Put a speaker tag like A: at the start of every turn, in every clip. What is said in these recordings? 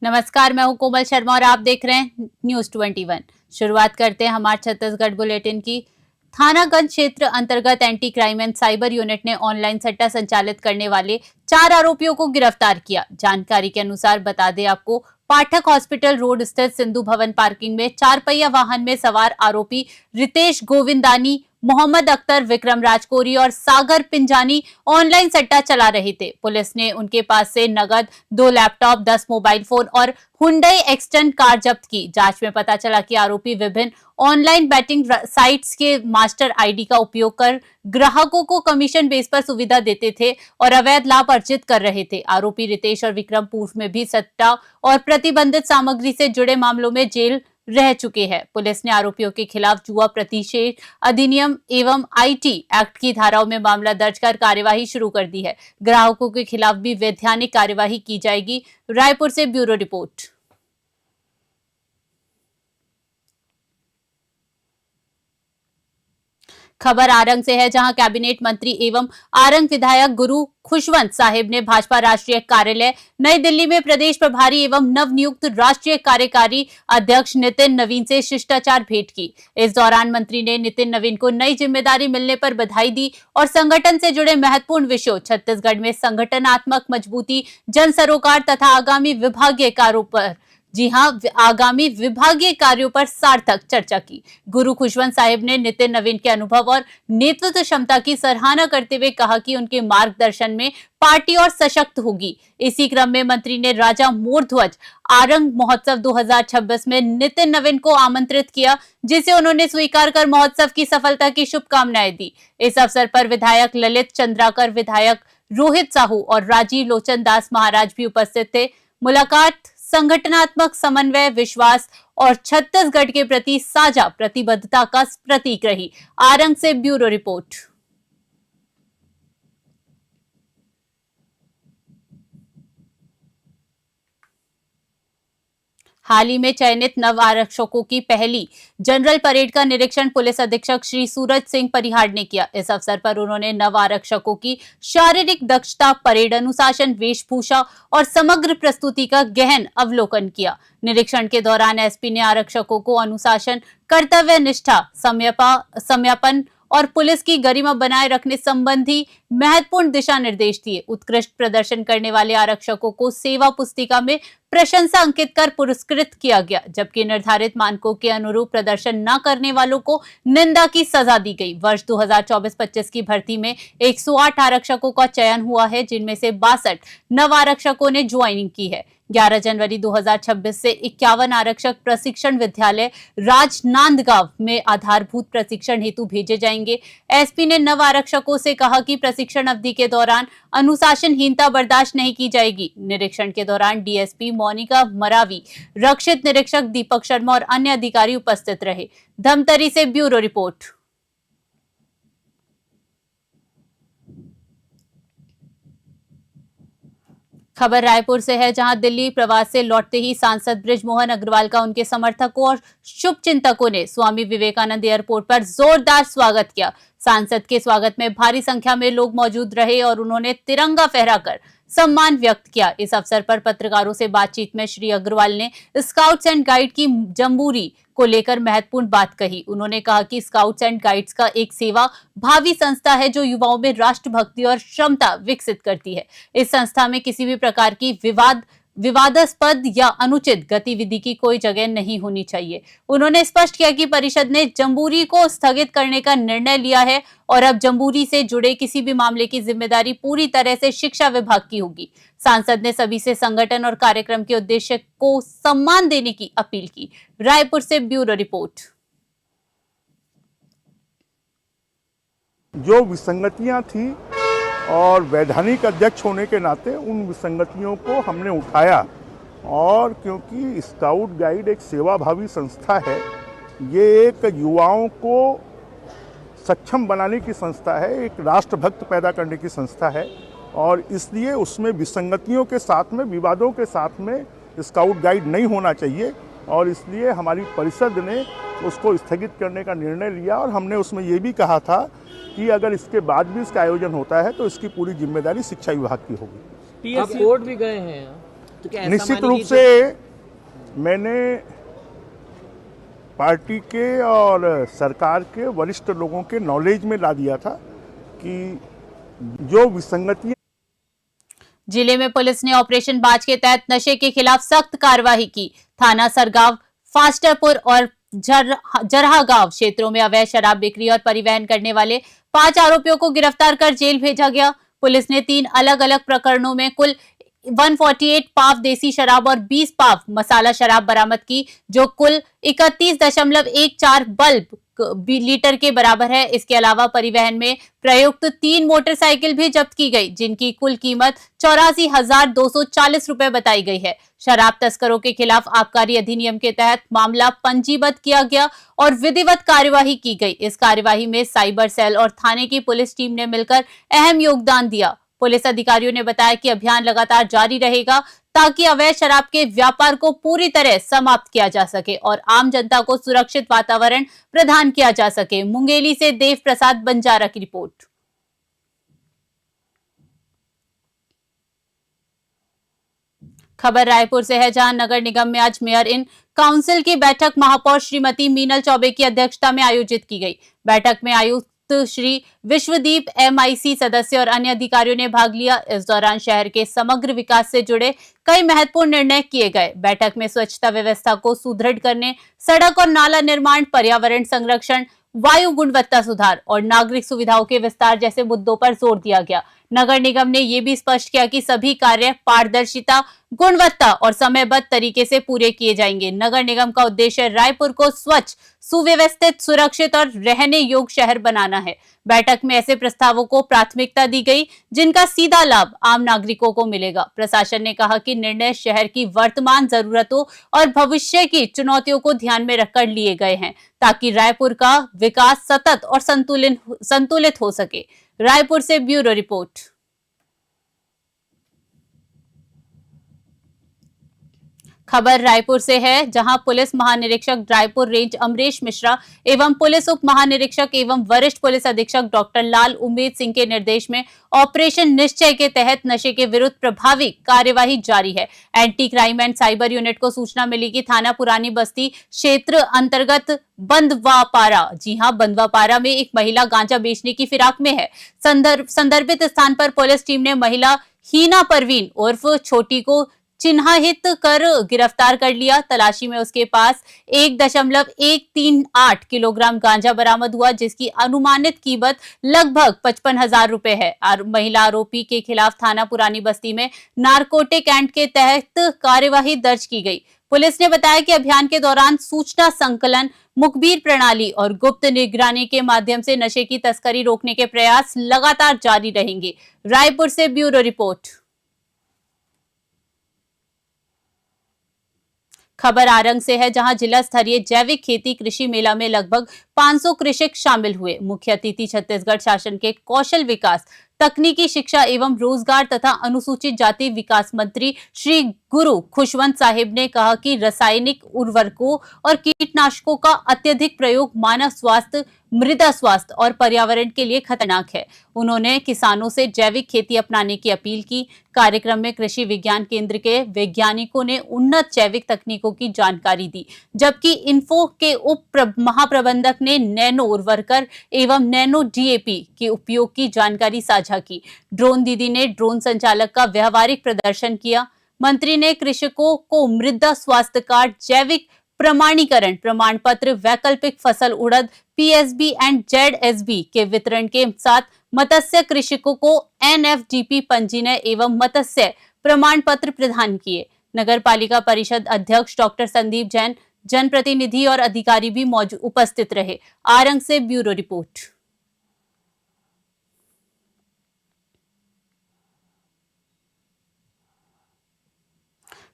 A: नमस्कार, मैं हूं कोमल शर्मा और आप देख रहे हैं न्यूज 21। शुरुआत करते हैं हमारे छत्तीसगढ़ बुलेटिन की। थानागंज क्षेत्र अंतर्गत anti crime and cyber unit ने ऑनलाइन सट्टा संचालित करने वाले 4 आरोपियों को गिरफ्तार किया। जानकारी के अनुसार बता दें आपको, पाठक हॉस्पिटल रोड स्थित सिंधु भवन पार्किंग में 4 पहिया वाहन में सवार आरोपी रितेश गोविंदानी, मोहम्मद अख्तर, विक्रम राजकोरी और सागर पिंजानी ऑनलाइन सट्टा चला रहे थे। पुलिस ने उनके पास से नगद 2 लैपटॉप, 10 मोबाइल फोन और हुंडई एक्सटेंड कार जब्त की। जांच में पता चला कि आरोपी विभिन्न ऑनलाइन बैटिंग साइट्स के मास्टर आईडी का उपयोग कर ग्राहकों को कमीशन बेस पर सुविधा देते थे और अवैध लाभ अर्जित कर रहे थे। आरोपी रितेश और विक्रम पूर्व में भी सट्टा और प्रतिबंधित सामग्री से जुड़े मामलों में जेल रह चुके हैं। पुलिस ने आरोपियों के खिलाफ जुआ प्रतिषेध अधिनियम एवं आईटी एक्ट की धाराओं में मामला दर्ज कर कार्यवाही शुरू कर दी है। ग्राहकों के खिलाफ भी वैधानिक कार्यवाही की जाएगी। रायपुर से ब्यूरो रिपोर्ट। खबर आरंग से है, जहां कैबिनेट मंत्री एवं आरंग विधायक गुरु खुशवंत साहिब ने भाजपा राष्ट्रीय कार्यालय नई दिल्ली में प्रदेश प्रभारी एवं नवनियुक्त राष्ट्रीय कार्यकारी अध्यक्ष नितिन नवीन से शिष्टाचार भेंट की। इस दौरान मंत्री ने नितिन नवीन को नई जिम्मेदारी मिलने पर बधाई दी और संगठन से जुड़े महत्वपूर्ण विषयों, छत्तीसगढ़ में संगठनात्मक मजबूती, जन सरोकार तथा आगामी विभागीय कार्यों पर आगामी विभागीय कार्यों पर सार्थक चर्चा की। गुरु खुशवंत साहिब ने नितिन नवीन के अनुभव और नेतृत्व क्षमता की सराहना करते हुए कहा कि उनके मार्गदर्शन में पार्टी और सशक्त होगी। इसी क्रम में मंत्री ने राजा मोर ध्वज आरंग महोत्सव 2026 में नितिन नवीन को आमंत्रित किया, जिसे उन्होंने स्वीकार कर महोत्सव की सफलता की शुभकामनाएं दी। इस अवसर पर विधायक ललित चंद्राकर, विधायक रोहित साहू और राजीव लोचन दास महाराज भी उपस्थित थे। मुलाकात संगठनात्मक समन्वय, विश्वास और छत्तीसगढ़ के प्रति साझा प्रतिबद्धता का प्रतीक रही। आरंग से ब्यूरो रिपोर्ट। हाल ही में चयनित नव आरक्षकों की पहली जनरल परेड का निरीक्षण पुलिस अधीक्षक श्री सूरज सिंह परिहार ने किया। इस अवसर पर उन्होंने नव आरक्षकों की शारीरिक दक्षता, परेड अनुशासन, वेशभूषा और समग्र प्रस्तुति का गहन अवलोकन किया। निरीक्षण के दौरान एसपी ने आरक्षकों को अनुशासन, कर्तव्य निष्ठा, समयपन और पुलिस की गरिमा बनाए रखने संबंधी महत्वपूर्ण दिशा निर्देश दिए। उत्कृष्ट प्रदर्शन करने वाले आरक्षकों को सेवा पुस्तिका में प्रशंसा अंकित कर पुरस्कृत किया गया, जबकि निर्धारित मानकों के अनुरूप प्रदर्शन न करने वालों को निंदा की सजा दी गई। वर्ष 2024-25 की भर्ती में 108 आरक्षकों का चयन हुआ है, जिनमें से 62 नव आरक्षकों ने ज्वाइनिंग की है। 11 जनवरी 2026 से 51 आरक्षक प्रशिक्षण विद्यालय राजनांदगांव में आधारभूत प्रशिक्षण हेतु भेजे जाएंगे। एसपी ने नव आरक्षकों से कहा कि प्रशिक्षण अवधि के दौरान अनुशासनहीनता बर्दाश्त नहीं की जाएगी। निरीक्षण के दौरान डीएसपी मोनिका मरावी, रक्षित निरीक्षक दीपक शर्मा और अन्य अधिकारी उपस्थित रहे। धमतरी से ब्यूरो रिपोर्ट। खबर रायपुर से है, जहां दिल्ली प्रवास से लौटते ही सांसद बृजमोहन अग्रवाल का उनके समर्थकों और शुभचिंतकों ने स्वामी विवेकानंद एयरपोर्ट पर जोरदार स्वागत किया। सांसद के स्वागत में भारी संख्या में लोग मौजूद रहे और उन्होंने तिरंगा फहराकर सम्मान व्यक्त किया। इस अवसर पर पत्रकारों से बातचीत में श्री अग्रवाल ने स्काउट्स एंड गाइड की जम्बूरी को लेकर महत्वपूर्ण बात कही। उन्होंने कहा कि स्काउट्स एंड गाइड्स का एक सेवा भावी संस्था है, जो युवाओं में राष्ट्रभक्ति और क्षमता विकसित करती है। इस संस्था में किसी भी प्रकार की विवादास्पद या अनुचित गतिविधि की कोई जगह नहीं होनी चाहिए। उन्होंने स्पष्ट किया कि परिषद ने जम्बूरी को स्थगित करने का निर्णय लिया है और अब जम्बूरी से जुड़े किसी भी मामले की जिम्मेदारी पूरी तरह से शिक्षा विभाग की होगी। सांसद ने सभी से संगठन और कार्यक्रम के उद्देश्य को सम्मान देने की अपील की। रायपुर से ब्यूरो रिपोर्ट।
B: जो विसंगतियां थी और वैधानिक अध्यक्ष होने के नाते उन विसंगतियों को हमने उठाया, और क्योंकि स्काउट गाइड एक सेवाभावी संस्था है, ये एक युवाओं को सक्षम बनाने की संस्था है, एक राष्ट्रभक्त पैदा करने की संस्था है, और इसलिए उसमें विसंगतियों के साथ में, विवादों के साथ में स्काउट गाइड नहीं होना चाहिए, और इसलिए हमारी परिषद ने उसको स्थगित करने का निर्णय लिया। और हमने उसमें ये भी कहा था कि अगर इसके बाद भी इसका आयोजन होता है तो इसकी पूरी जिम्मेदारी शिक्षा विभाग की होगी।
C: आप कोर्ट भी गए हैं? तो क्या ऐसा
B: निश्चित
C: माने
B: रूप
C: कि
B: से मैंने पार्टी के और सरकार के वरिष्ठ लोगों के नॉलेज में ला दिया था कि जो विसंगतियां
A: जिले में पुलिस ने ऑपरेशन बाज के तहत नशे के खिलाफ सख्त कार्रवाई की। थाना सरगांव, फास्टरपुर और जरहा गांव क्षेत्रों में अवैध शराब बिक्री और परिवहन करने वाले 5 आरोपियों को गिरफ्तार कर जेल भेजा गया। पुलिस ने 3 अलग अलग प्रकरणों में कुल 148 पाव देसी शराब और 20 पाव मसाला शराब बरामद की, जो कुल 31.14 बल्ब लीटर के बराबर है। इसके अलावा परिवहन में प्रयुक्त 3 मोटरसाइकिल भी जब्त की गई, जिनकी कुल कीमत 84,240 रुपए बताई गई है। शराब तस्करों के खिलाफ आबकारी अधिनियम के तहत मामला पंजीबद्ध किया गया और विधिवत कार्यवाही की गई। इस कार्यवाही में साइबर सेल और थाने की पुलिस टीम ने मिलकर अहम योगदान दिया। पुलिस अधिकारियों ने बताया कि अभियान लगातार जारी रहेगा ताकि अवैध शराब के व्यापार को पूरी तरह समाप्त किया जा सके और आम जनता को सुरक्षित वातावरण प्रदान किया जा सके। मुंगेली से देव प्रसाद बंजारा की रिपोर्ट। खबर रायपुर से है, जहां नगर निगम में आज मेयर इन काउंसिल की बैठक महापौर श्रीमती मीनल चौबे की अध्यक्षता में आयोजित की गई। बैठक में आयुक्त श्री विश्वदीप MIC सदस्य और अन्य अधिकारियों ने भाग लिया। इस दौरान शहर के समग्र विकास से जुड़े कई महत्वपूर्ण निर्णय किए गए। बैठक में स्वच्छता व्यवस्था को सुदृढ़ करने, सड़क और नाला निर्माण, पर्यावरण संरक्षण, वायु गुणवत्ता सुधार और नागरिक सुविधाओं के विस्तार जैसे मुद्दों पर जोर दिया गया। नगर निगम ने यह भी स्पष्ट किया कि सभी कार्य पारदर्शिता, गुणवत्ता और समयबद्ध तरीके से पूरे किए जाएंगे। नगर निगम का उद्देश्य रायपुर को स्वच्छ, सुव्यवस्थित, सुरक्षित और रहने योग्य शहर बनाना है। बैठक में ऐसे प्रस्तावों को प्राथमिकता दी गई जिनका सीधा लाभ आम नागरिकों को मिलेगा। प्रशासन ने कहा कि निर्णय शहर की वर्तमान जरूरतों और भविष्य की चुनौतियों को ध्यान में रखकर लिए गए हैं, ताकि रायपुर का विकास सतत और संतुलित हो सके। रायपुर से ब्यूरो रिपोर्ट। खबर रायपुर से है, जहां पुलिस महानिरीक्षक रायपुर रेंज अमरीश मिश्रा एवं पुलिस उप महानिरीक्षक एवं वरिष्ठ पुलिस अधीक्षक डॉक्टर लाल उमेद सिंह के निर्देश में ऑपरेशन निश्चय के तहत नशे के विरुद्ध प्रभावी कार्यवाही जारी है। Anti crime and cyber unit को सूचना मिली कि थाना पुरानी बस्ती क्षेत्र अंतर्गत बंदवापारा, जी हां, बंदवापारा में एक महिला गांजा बेचने की फिराक में है। संदर्भित स्थान पर पुलिस टीम ने महिला हीना परवीन उर्फ छोटी को चिन्हित कर गिरफ्तार कर लिया। तलाशी में उसके पास 1.138 किलोग्राम गांजा बरामद हुआ, जिसकी अनुमानित कीमत लगभग 55,000 रुपए है। महिला आरोपी के खिलाफ थाना पुरानी बस्ती में नारकोटिक एक्ट के तहत कार्यवाही दर्ज की गई। पुलिस ने बताया कि अभियान के दौरान सूचना संकलन, मुखबिर प्रणाली और गुप्त निगरानी के माध्यम से नशे की तस्करी रोकने के प्रयास लगातार जारी रहेंगे। रायपुर से ब्यूरो रिपोर्ट। खबर आरंग से है, जहां जिला स्तरीय जैविक खेती कृषि मेला में लगभग 500 कृषक शामिल हुए। मुख्य अतिथि छत्तीसगढ़ शासन के कौशल विकास, तकनीकी शिक्षा एवं रोजगार तथा अनुसूचित जाति विकास मंत्री श्री गुरु खुशवंत साहिब ने कहा कि रासायनिक उर्वरकों और कीटनाशकों का अत्यधिक प्रयोग मानव स्वास्थ्य, मृदा स्वास्थ्य और पर्यावरण के लिए खतरनाक है। उन्होंने किसानों से जैविक खेती अपनाने की अपील की। कार्यक्रम में कृषि विज्ञान केंद्र के वैज्ञानिकों ने उन्नत जैविक तकनीकों की जानकारी दी, जबकि इन्फो के उप महाप्रबंधक ने नैनो उर्वरक एवं नैनो DAP के उपयोग की जानकारी साझा की। ड्रोन दीदी ने ड्रोन संचालक का व्यवहारिक प्रदर्शन किया। मंत्री ने कृषकों को मृदा स्वास्थ्य कार्ड, जैविक प्रमाणीकरण प्रमाण पत्र, वैकल्पिक फसल उड़द PSB एंड ZSB के वितरण के साथ मत्स्य कृषकों को NFDP पंजीयन एवं मत्स्य प्रमाण पत्र प्रदान किए। नगर पालिका परिषद अध्यक्ष डॉक्टर संदीप जैन, जनप्रतिनिधि और अधिकारी भी उपस्थित रहे। आरंग से ब्यूरो रिपोर्ट।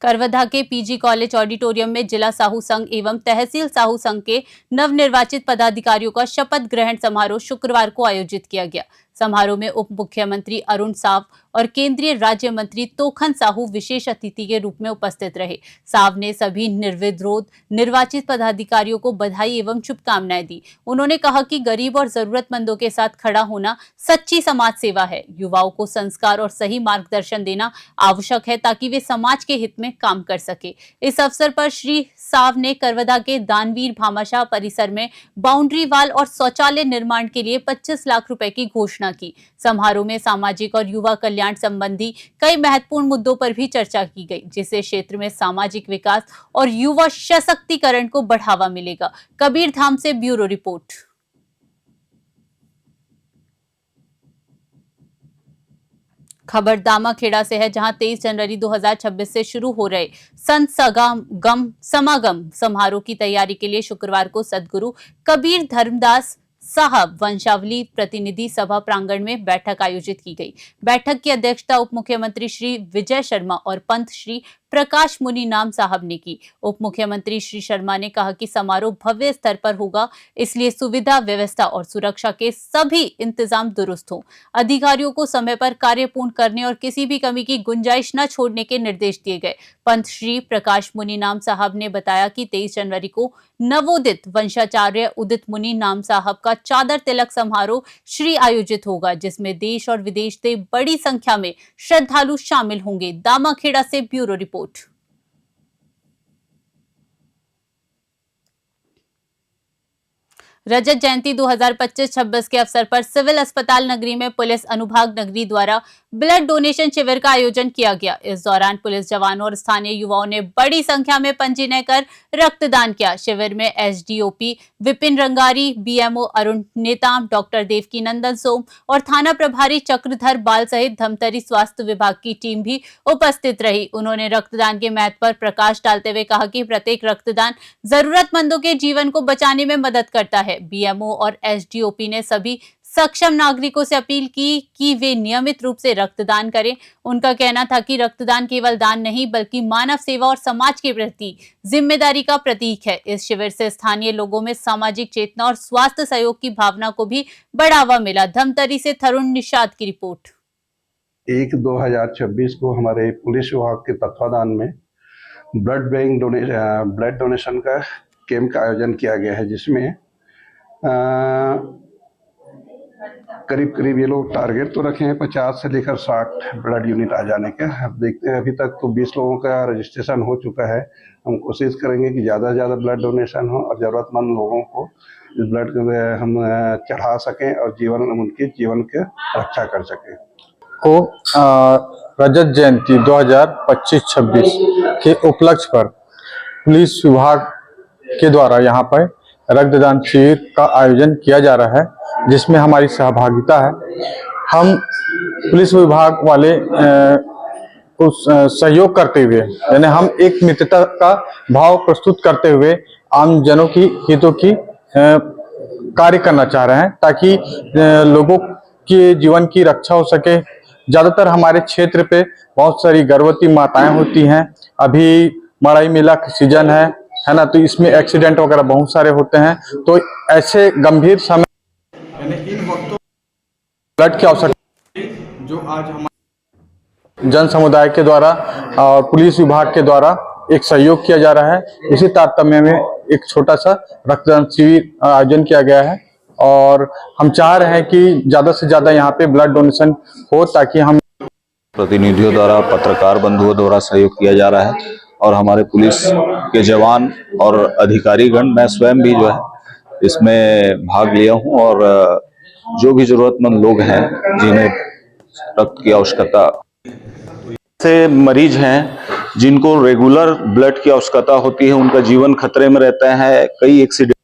A: करवधा के PG कॉलेज ऑडिटोरियम में जिला साहू संघ एवं तहसील साहू संघ के नवनिर्वाचित पदाधिकारियों का शपथ ग्रहण समारोह शुक्रवार को आयोजित किया गया। समारोह में उप मुख्यमंत्री अरुण साव और केंद्रीय राज्य मंत्री तोखन साहू विशेष अतिथि के रूप में उपस्थित रहे। साव ने सभी निर्विरोध निर्वाचित पदाधिकारियों को बधाई एवं शुभकामनाएं दी। उन्होंने कहा कि गरीब और जरूरतमंदों के साथ खड़ा होना सच्ची समाज सेवा है। युवाओं को संस्कार और सही मार्गदर्शन देना आवश्यक है ताकि वे समाज के हित में काम कर सके। इस अवसर पर श्री साव ने करवदा के दानवीर भामाशाह परिसर में बाउंड्री वाल और शौचालय निर्माण के लिए 25 लाख रुपए की घोषणा की। समारोह में सामाजिक और युवा कल्याण संबंधी कई महत्वपूर्ण मुद्दों पर भी चर्चा की गई, जिससे क्षेत्र में सामाजिक विकास और युवा सशक्तिकरण को बढ़ावा मिलेगा। कबीरधाम से ब्यूरो रिपोर्ट। खबर दामाखेड़ा से है, जहां 23 जनवरी 2026 से शुरू हो रहे संत समागम समारोह की तैयारी के लिए शुक्रवार को सदगुरु कबीर धर्मदास साहब वंशावली प्रतिनिधि सभा प्रांगण में बैठक आयोजित की गई। बैठक की अध्यक्षता उप मुख्यमंत्री श्री विजय शर्मा और पंत श्री प्रकाश मुनि नाम साहब ने की। उप मुख्यमंत्री श्री शर्मा ने कहा कि समारोह भव्य स्तर पर होगा, इसलिए सुविधा व्यवस्था और सुरक्षा के सभी इंतजाम दुरुस्त हों। अधिकारियों को समय पर कार्य पूर्ण करने और किसी भी कमी की गुंजाइश न छोड़ने के निर्देश दिए गए। पंत श्री प्रकाश मुनि नाम साहब ने बताया कि 23 जनवरी को नवोदित वंशाचार्य उदित मुनि नाम साहब का चादर तिलक समारोह श्री आयोजित होगा, जिसमें देश और विदेश से बड़ी संख्या में श्रद्धालु शामिल होंगे। दामाखेड़ा से ब्यूरो रिपोर्ट। रजत जयंती 2025-26 के अवसर पर सिविल अस्पताल नगरी में पुलिस अनुभाग नगरी द्वारा ब्लड डोनेशन शिविर का आयोजन किया गया। इस दौरान पुलिस जवानों और स्थानीय युवाओं ने बड़ी संख्या में पंजीयन कर रक्तदान किया। शिविर में SDOP Vipin Rangari, BMO Arun Netam, doctor Devaki नंदन सोम और थाना प्रभारी चक्रधर बाल सहित धमतरी स्वास्थ्य विभाग की टीम भी उपस्थित रही। उन्होंने रक्तदान के महत्व पर प्रकाश डालते हुए कहा कि प्रत्येक रक्तदान जरूरतमंदों के जीवन को बचाने में मदद करता है। बीएमओ और एसडीओपी ने सभी सक्षम नागरिकों से अपील की कि वे नियमित रूप से रक्तदान करें। उनका कहना था कि रक्तदान केवल दान नहीं बल्कि मानव सेवा और समाज के प्रति जिम्मेदारी का प्रतीक है। इस शिविर से स्थानीय लोगों में सामाजिक चेतना और स्वास्थ्य सहयोग की भावना को भी बढ़ावा मिला। धमतरी से तरुण निषाद की रिपोर्ट।
C: 1/2026 को हमारे पुलिस विभाग के तत्वाधान में ब्लड डोनेशन का कैंप का आयोजन किया गया है, जिसमें करीब ये लोग टारगेट तो रखे हैं 50 से लेकर 60 ब्लड यूनिट आ जाने के। अब देखते हैं, अभी तक तो 20 लोगों का रजिस्ट्रेशन हो चुका है। हम कोशिश करेंगे कि ज़्यादा से ज़्यादा ब्लड डोनेशन हो और ज़रूरतमंद लोगों को इस ब्लड हम चढ़ा सकें और उनके जीवन के रक्षा कर सकें।
D: को रजत जयंती 2025-26 के उपलक्ष्य पर पुलिस विभाग के द्वारा यहाँ पर रक्तदान शिविर का आयोजन किया जा रहा है, जिसमें हमारी सहभागिता है। हम पुलिस विभाग वाले को सहयोग करते हुए, यानी हम एक मित्रता का भाव प्रस्तुत करते हुए आम जनों की हितों की कार्य करना चाह रहे हैं, ताकि लोगों के जीवन की रक्षा हो सके। ज्यादातर हमारे क्षेत्र पे बहुत सारी गर्भवती माताएं होती हैं। अभी मड़ई मेला का सीजन है ना, तो इसमें एक्सीडेंट वगैरह बहुत सारे होते हैं। तो ऐसे गंभीर समय इन वक्तों ब्लड की आवश्यकता जो आज हमारे जन समुदाय के द्वारा और पुलिस विभाग के द्वारा एक सहयोग किया जा रहा है। इसी तारतम्य में एक छोटा सा रक्तदान शिविर आयोजन किया गया है और हम चाह रहे हैं कि ज्यादा से ज्यादा यहाँ पे ब्लड डोनेशन हो, ताकि हम
E: प्रतिनिधियों द्वारा, पत्रकार बंधुओं द्वारा सहयोग किया जा रहा है और हमारे पुलिस के जवान और अधिकारीगण, मैं स्वयं भी जो है इसमें भाग लिया हूं और जो भी जरूरतमंद लोग हैं जिन्हें रक्त की आवश्यकता से मरीज हैं, जिनको रेगुलर ब्लड की आवश्यकता होती है, उनका जीवन खतरे में रहता है। कई एक्सीडेंट।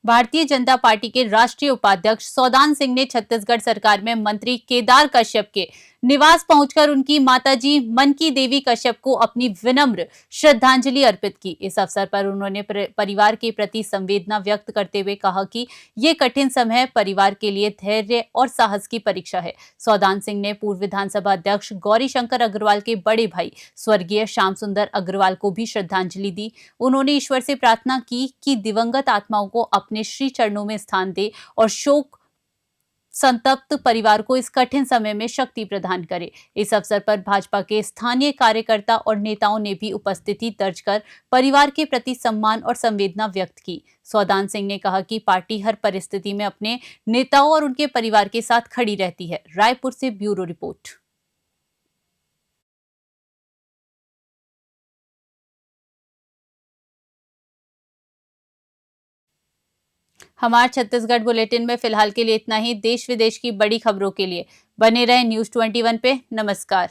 A: भारतीय जनता पार्टी के राष्ट्रीय उपाध्यक्ष सौदान सिंह ने छत्तीसगढ़ सरकार में मंत्री केदार कश्यप के निवास पहुंचकर उनकी माताजी मनकी देवी कश्यप को अपनी विनम्र श्रद्धांजलि अर्पित की। इस अवसर पर उन्होंने परिवार के प्रति संवेदना व्यक्त करते हुए कहा कि ये कठिन समय परिवार के लिए धैर्य और साहस की परीक्षा है। सौदान सिंह ने पूर्व विधानसभा अध्यक्ष गौरी शंकर अग्रवाल के बड़े भाई स्वर्गीय श्याम सुंदर अग्रवाल को भी श्रद्धांजलि दी। उन्होंने ईश्वर से प्रार्थना की कि दिवंगत आत्माओं को अपने श्री चरणों में स्थान दे और शोक संतप्त परिवार को इस कठिन समय में शक्ति प्रदान करे। इस अवसर पर भाजपा के स्थानीय कार्यकर्ता और नेताओं ने भी उपस्थिति दर्ज कर परिवार के प्रति सम्मान और संवेदना व्यक्त की। सौदान सिंह ने कहा कि पार्टी हर परिस्थिति में अपने नेताओं और उनके परिवार के साथ खड़ी रहती है। रायपुर से ब्यूरो रिपोर्ट। हमारे छत्तीसगढ़ बुलेटिन में फिलहाल के लिए इतना ही। देश विदेश की बड़ी खबरों के लिए बने रहें न्यूज़ 21 पे। नमस्कार।